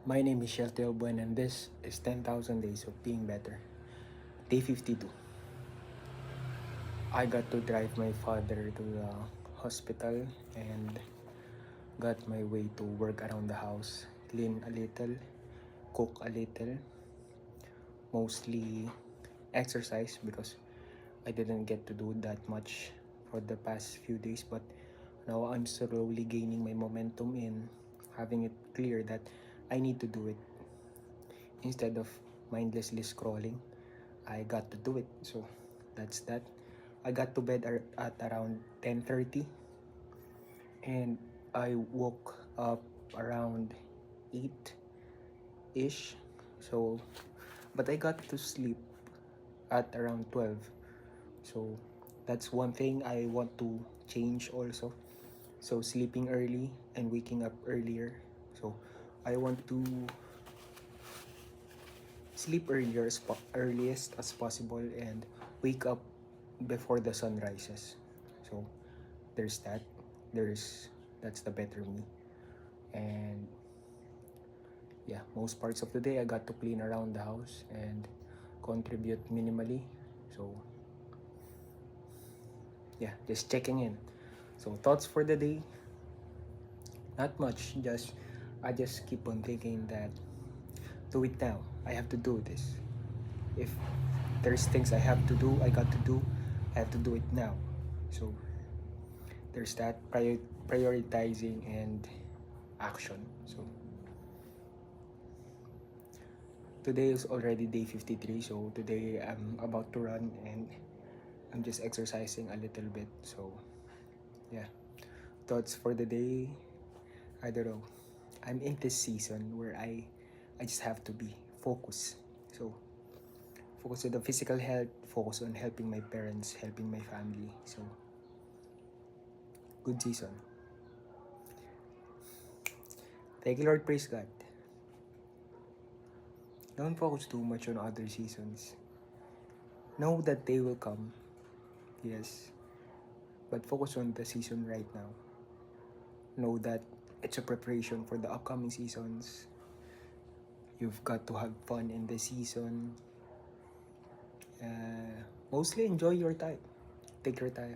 My name is Sheltel Buen and this is 10,000 Days of Being Better. Day 52. I got to drive my father to the hospital and got my way to work around the house, clean a little, cook a little, mostly exercise because I didn't get to do that much for the past few days, but now I'm slowly gaining my momentum in having it clear that I need to do it instead of mindlessly scrolling. I got to do it. So that's that. I got to bed at around 10:30 and I woke up around 8-ish. So but I got to sleep at around 12. So that's one thing I want to change also. So sleeping early and waking up earlier. So I want to sleep earliest as possible and wake up before the sun rises. So there's that. That's the better me. And yeah, most parts of the day I got to clean around the house and contribute minimally. So yeah, just checking in. So thoughts for the day, not much. Just I just keep on thinking that do it now. I have to do this. If there's things I have to do, I got to do, I have to do it now. So there's that prioritizing and action. So today is already day 53. So today I'm about to run and I'm just exercising a little bit. So yeah, thoughts for the day. I don't know. I'm in this season where I just have to be focused. So focus on the physical health, focus on helping my parents, helping my family. So good season. Thank you, Lord, praise God. Don't focus too much on other seasons. Know that they will come, yes, but focus on the season right now. Know that it's a preparation for the upcoming seasons. You've got to have fun in the season. Mostly enjoy your time. Take your time.